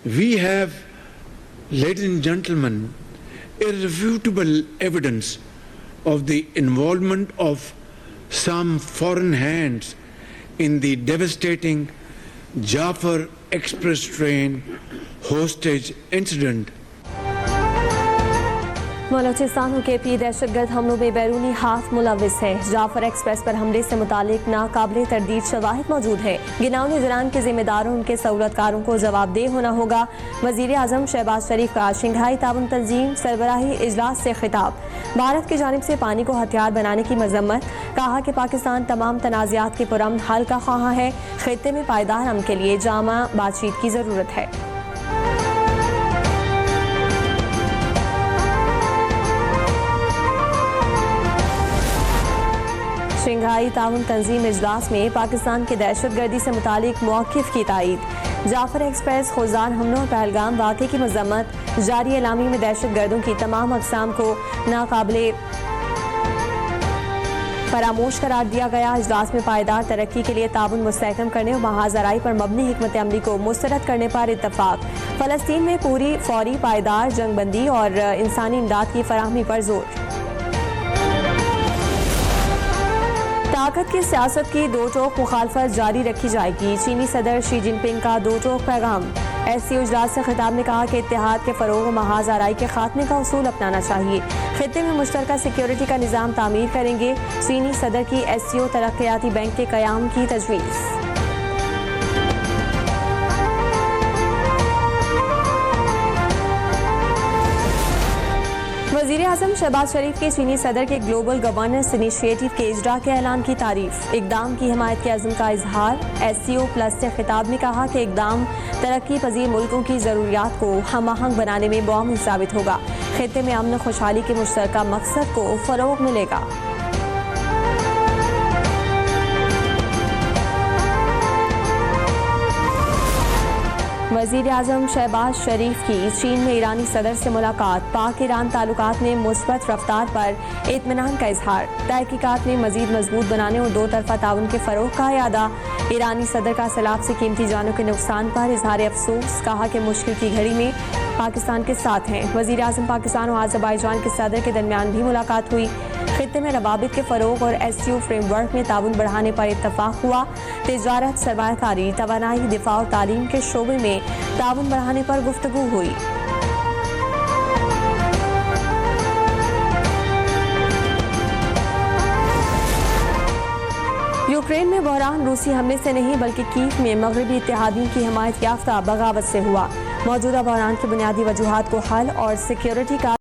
We have, ladies and gentlemen, irrefutable evidence of the involvement of some foreign hands in the devastating Jafar Express train hostage incident. Balochistan और KP दहशतगर्द हमलों में बैरूनी हाथ मुलविस है। Jafar express पर हमले से मुतालिक नाकाबिले तरदीद शवाहिद मौजूद है। गिनाउने जुरान के जिम्मेदारों उनके सहूलतकारों को जवाबदेह होना होगा। वजीर आजम शहबाज शरीफ का शंघाई ताउन तंजीम सरबराही इजलास से खिताब। भारत की जानिब से पानी को हथियार बनाने की मजम्मत। कहा कि पाकिस्तान तमाम तनाज़ात के पुरअमन हल का ख्वाह है। खित्ते में पायदार अमन के लिए जामा बातचीत की जरूरत है। शंघाई ताउन तंजीम इजलास में पाकिस्तान की दहशतगर्दी से मुतालिक मौक़िफ़ की तायीद। जाफर एक्सप्रेस खुजान हमलों और पहलगाम वाक़े की मजम्मत। जारी एलामी में दहशतगर्दों की तमाम अक़साम को नाकाबिले फरामोश करार दिया गया। इजलास में पायदार तरक्की के लिए ताउन मुस्तहकम करने और महाजराई पर मबनी हिकमत अमली को मुस्तरद करने पर इत्तफाक। फ़लस्तीन में पूरी फौरी पायदार जंगबंदी और इंसानी इमदाद की फराहमी पर जोर। ताकत की सियासत की दो टोक मुखालफत जारी रखी जाएगी। चीनी सदर शी जिनपिंग का दो टोक पैगाम। SCO इजलास से खिताब में कहा कि इत्तेहाद के फरोग और महाजराई के खात्मे का उसूल अपनाना चाहिए। खित्ते में मुश्तरका सिक्योरिटी का निज़ाम तामीर करेंगे। चीनी सदर की SCO तरक्याती बैंक के क़याम की तजवीज़। वज़ीर आज़म शहबाज शरीफ के चीनी सदर के ग्लोबल गवर्नेंस इनिशिएटिव के इजरा के ऐलान की तारीफ। इक़दाम की हिमायत के अज़्म का इजहार। SCO प्लस से खिताब में कहा कि इक़दाम तरक्की पजीर मुल्कों की ज़रूरियात को हम आहंग बनाने में मुआविन साबित होगा। खित्ते में अमन खुशहाली के मुश्तरका मकसद को फ़रोग़ मिलेगा। वज़ीर आज़म शहबाज शरीफ की चीन में ईरानी सदर से मुलाकात। पाक ईरान ताल्लुकात में मुस्बत रफ्तार पर इत्मीनान का इजहार। तहकीकात में मज़ीद मजबूत बनाने और दो तरफ़ा ताउन के फ़रोग़ का इरादा। ईरानी सदर का सैलाब से कीमती जानों के नुकसान पर इजहार अफसोस। कहा कि मुश्किल की घड़ी में पाकिस्तान के साथ हैं। वज़ीर आज़म पाकिस्तान और अज़रबाईजान के सदर के दरमियान भी मुलाकात हुई। खित्ते में रवाबित के फ़रोग़ और SCO फ्रेमवर्क में ताउन बढ़ाने पर इत्तफ़ाक़ हुआ। तिजारत, सरमायाकारी, तवानाई, दिफा और तालीम के शोबे में ताउन बढ़ाने पर गुफ्तगू हुई। यूक्रेन में बहरान रूसी हमले से नहीं बल्कि कीव में मगरबी इत्तेहादियों की हिमायत याफ्ता बगावत से हुआ। मौजूदा बहरान की बुनियादी वजूहात को हल और सिक्योरिटी का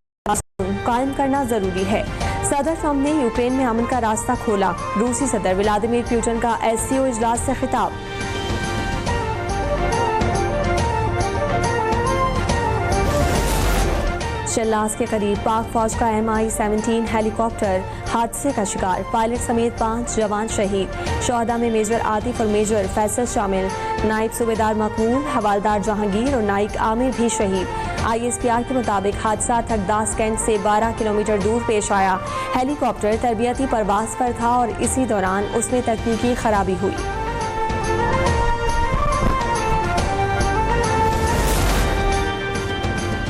कायम करना जरूरी है। सदर ट्रंप ने यूक्रेन में अमन का रास्ता खोला। रूसी सदर व्लादिमीर पुतिन का SCO इजलास से खिताब। शल्लास के करीब पाक फौज का MI-17 हेलीकॉप्टर हादसे का शिकार। पायलट समेत 5 जवान शहीद। शोहदा में मेजर आतिफ और मेजर फैसल शामिल। नायब सूबेदार मकबूल, हवालदार जहांगीर और नाइक आमिर भी शहीद। ISPR के मुताबिक हादसा थकदास कैंट से 12 किलोमीटर दूर पेश आया। हेलीकॉप्टर तरबियती परवाज पर था और इसी दौरान उसमें तकनीकी खराबी हुई।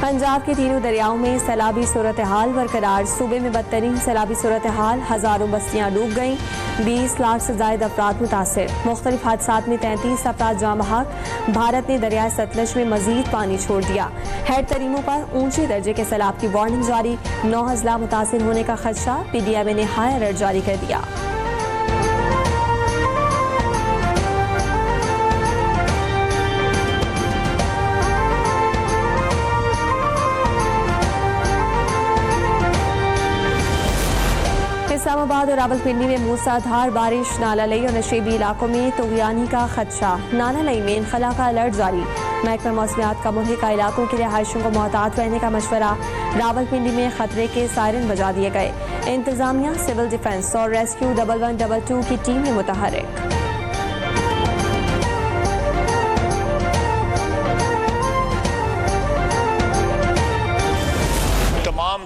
पंजाब के तीनों दरियाओं में सैलाबी सूरत हाल बरकरार। सूबे में बदतरीन सैलाबी सूरत हाल। हजारों बस्तियां डूब गईं। 20 लाख से ज्यादा अफराद मुतासिर। मुख्तलिफ हादसात में 33 अफराद जाँ बहक। भारत ने दरियाए सतलज में मजीद पानी छोड़ दिया। हैड तरीमों पर ऊंचे दर्जे के सैलाब की वार्निंग जारी। 9 अजला मुतासिर होने का खदशा। PDM ने हाई अलर्ट जारी कर दिया। इस्लामाबाद और रावलपिंडी में मूसलाधार बारिश। नालालई और नशेबी इलाकों में तुग़यानी का खदशा। नालालई में इनखला का अलर्ट जारी। महकमा मौसमियात का मुल्हिका इलाकों के रिहायशियों को मोहतात रहने का मशवरा। रावलपिंडी में खतरे के सायरन बजा दिए गए। इंतजामिया, सिविल डिफेंस और रेस्क्यू 1122 की टीमें मुतहर्रिक।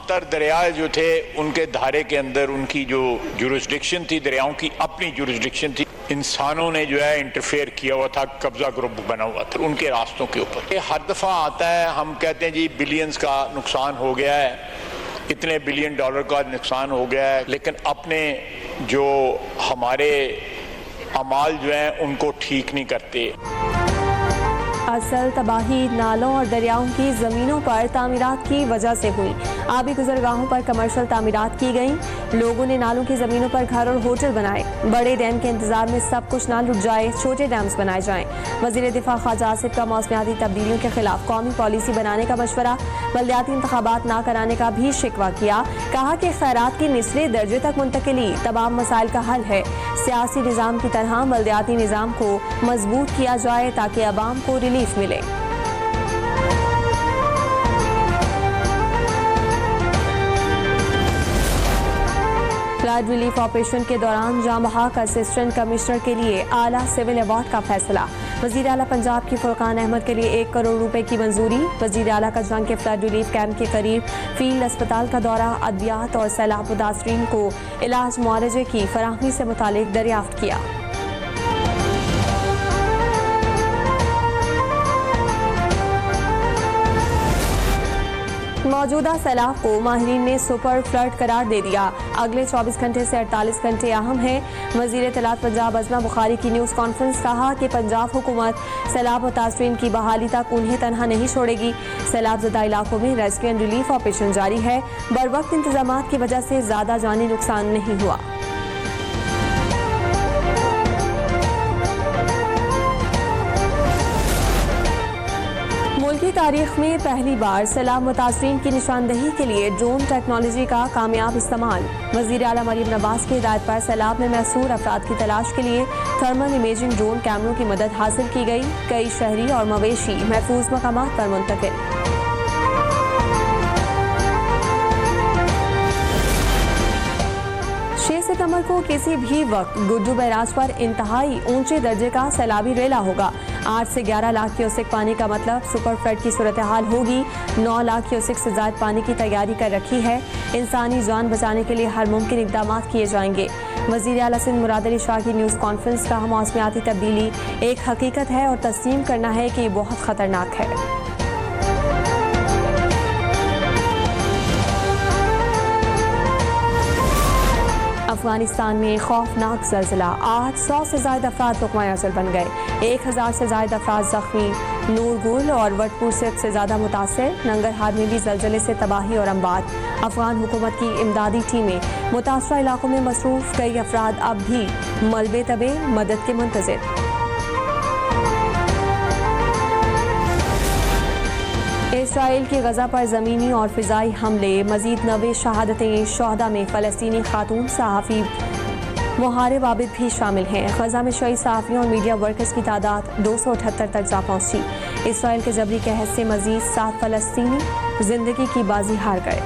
तर दरिया जो थे उनके धारे के अंदर उनकी जो जुरिस्डिक्शन थी, दरियाओं की अपनी जुरिस्डिक्शन थी। इंसानों ने जो है इंटरफेयर किया हुआ था, कब्जा ग्रुप बना हुआ था उनके रास्तों के ऊपर। ये हर दफ़ा आता है, हम कहते हैं जी बिलियंस का नुकसान हो गया है, इतने बिलियन डॉलर का नुकसान हो गया है, लेकिन अपने जो हमारे अमाल जो हैं उनको ठीक नहीं करते। असल तबाही नालों और दरियाओं की ज़मीनों पर तामीरात की वजह से हुई। आबी गुजरगाहों पर कमर्शियल तामीरात की गई। लोगों ने नालों की ज़मीनों पर घर और होटल बनाए। बड़े डैम के इंतजार में सब कुछ ना लुट जाए, छोटे डैम्स बनाए जाएं। वज़ीर दिफा ख्वाजा आसिफ का मौसमियाती तब्दीलियों के खिलाफ कौमी पॉलिसी बनाने का मशवरा। बल्दियाती इंतखाबात ना कराने का भी शिकवा किया। कहा कि खैरात की निचले दर्जे तक मुंतकिली तमाम मसाइल का हल है। सियासी निज़ाम की तरह बल्दियाती निज़ाम को मजबूत किया जाए ताकि अवाम को रिलीफ मिले। फ्लड रिलीफ ऑपरेशन के दौरान जामबहाक असिस्टेंट कमिश्नर के लिए आला सिविल अवार्ड का फैसला। वजीर आला पंजाब की फुरकान अहमद के लिए 1 करोड़ रुपए की मंजूरी। वजीर आला का जंग के फ्लड रिलीफ कैंप के करीब फील्ड अस्पताल का दौरा, अद्वियात और सैलाब मुतासरीन को इलाज मुआवजे की फराहमी से मुतालिक दरियाफ्त किया। मौजूदा सैलाब को माहिरीन ने सुपर फ्लड करार दे दिया। अगले 24 घंटे से 48 घंटे अहम हैं। वजीर इत्तलात पंजाब अज़मा बुखारी की न्यूज़ कॉन्फ्रेंस, कहा कि पंजाब हुकूमत सैलाब मुतासरीन की बहाली तक उन्हें तनहा नहीं छोड़ेगी। सैलाब ज़दा इलाकों में रेस्क्यू एंड रिलीफ ऑपरेशन जारी है। बरवक्त इंतजामात की वजह से ज़्यादा जानी नुकसान नहीं हुआ। मुल्की तारीख में पहली बार सैलाब मुतासरीन की निशानदही के लिए ड्रोन टेक्नोलॉजी का कामयाब इस्तेमाल। वज़ीर आला मरीम नवाज की हिदायत पर सैलाब में महसूर अफराद की तलाश के लिए थर्मल इमेजिंग ड्रोन कैमरों की मदद हासिल की गई। कई शहरी और मवेशी महफूज मकामात पर मुंतकिल। 6 सितंबर को किसी भी वक्त गुड्डू बैराज पर इंतहाई ऊंचे दर्जे का सैलाबी रेला होगा। 8 से 11 लाख क्यूसेक पानी का मतलब सुपर फ्लड की सूरत हाल होगी। 9 लाख क्यूसेक से ज्यादा पानी की तैयारी कर रखी है। इंसानी जान बचाने के लिए हर मुमकिन इकदाम किए जाएंगे। वज़ीर आला सिंध मुराद अली शाह की न्यूज़ कॉन्फ्रेंस, का मौसमियाती तब्दीली एक हकीकत है और तस्लीम करना है कि ये बहुत खतरनाक है। अफगानिस्तान में खौफनाक ज़लज़ला, 800 से ज़्यादा अफराद लुक़मा अज़ल बन गए। 1000 से ज़्यादा अफराद ज़ख्मी। नूरगुल और वटपुर से ज़्यादा मुतासर। नंगरहार में भी ज़लज़ले से तबाही और अम्बात। अफगान हुकूमत की इमदादी टीमें मुतासरा इलाकों में मसरूफ़। कई अफराद अब भी मलबे तबे मदद के मुंतज़िर। इसराइल की गजा पर ज़मीनी और फ़िज़ाई हमले, मज़ीद 90 शहादतें। शोहदा में फ़लस्तीनी खातून सहाफ़ी मुहारिब आबिद भी शामिल हैं। गजा में शहीद सहाफ़ियों और मीडिया वर्कर्स की तादाद 278 तक जा पहुंची। इसराइल के जबरी कहर से मज़ीद 7 फ़लस्तीनी ज़िंदगी की बाजी हार गए।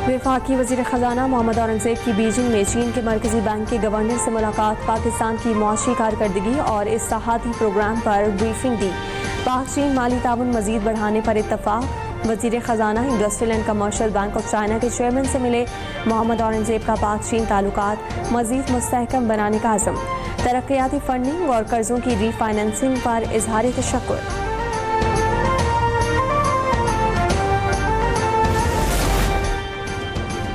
वफाकी वज़ीर ख़ज़ाना मोहम्मद औरंगज़ेब की बीजिंग में चीन के मरकज़ी बैंक के गवर्नर से मुलाकात। पाकिस्तान की मुआशी कारकर्दगी और इस्लाहाती प्रोग्राम पर ब्रीफिंग दी। पाक चीन माली ताउन मज़ीद बढ़ाने पर इत्तफ़ाक़। वज़ीर ख़ज़ाना industrial and commercial bank of China के चेयरमैन से मिले। मोहम्मद औरंगज़ेब का पाक चीन ताल्लुकात मज़ीद मुस्तहकम बनाने का अज़म। तरक्याती फंडिंग और कर्ज़ों की रीफाइनेंसिंग पर इज़हार तशक्कुर।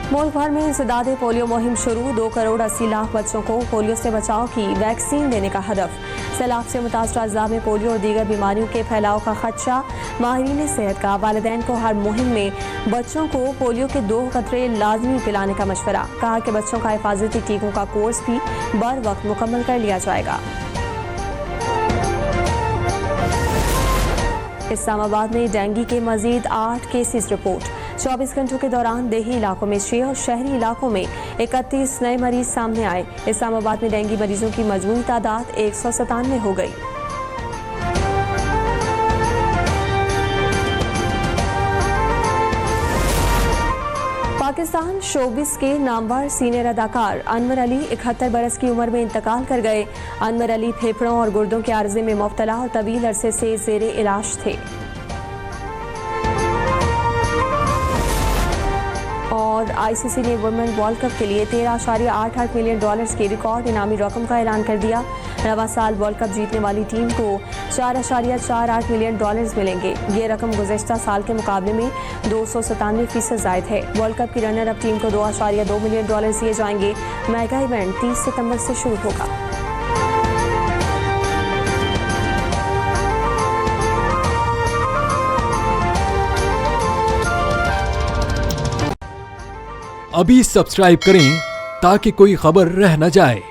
मुल्क भर में इंसदाद पोलियो मुहिम शुरू। 2 करोड़ 80 लाख बच्चों को पोलियो से बचाव की वैक्सीन देने का हदफ। सैलाब से मुतासरा अज़ला में पोलियो और दीगर बीमारियों के फैलाव का खदशा। माहिरीन सेहत का वालिदैन को हर मुहिम में बच्चों को पोलियो के 2 कतरे लाजमी पिलाने का मशवरा। कहा कि बच्चों का हिफाजती टीकों का कोर्स भी बर वक्त मुकम्मल कर लिया जाएगा। इस्लामाबाद में डेंगू के मजीद 8 केसेस रिपोर्ट। 24 घंटों के दौरान देही इलाकों में 6 और शहरी इलाकों में 31 नए मरीज सामने आए। इस्लामाबाद में डेंगू मरीजों की मजमूई तादाद 197 हो गई। पाकिस्तान शोबिस के नामवर सीनियर अदाकार अनवर अली 71 बरस की उम्र में इंतकाल कर गए। अनवर अली फेफड़ों और गुर्दों के आर्जे में मुब्तला और तवील अरसे से ज़ेरे इलाज थे। आईसीसी ने वुमेन वर्ल्ड कप के लिए $13.88 मिलियन की रिकॉर्ड इनामी रकम का ऐलान कर दिया। नवा साल वर्ल्ड कप जीतने वाली टीम को $4.48 मिलियन मिलेंगे। ये रकम गुज़श्ता साल के मुकाबले में 297% ज़ायद है। वर्ल्ड कप की रनर अप टीम को $2.2 मिलियन दिए जाएंगे। मेगा इवेंट 30 सितंबर से शुरू होगा। अभी सब्सक्राइब करें ताकि कोई खबर रह न जाए।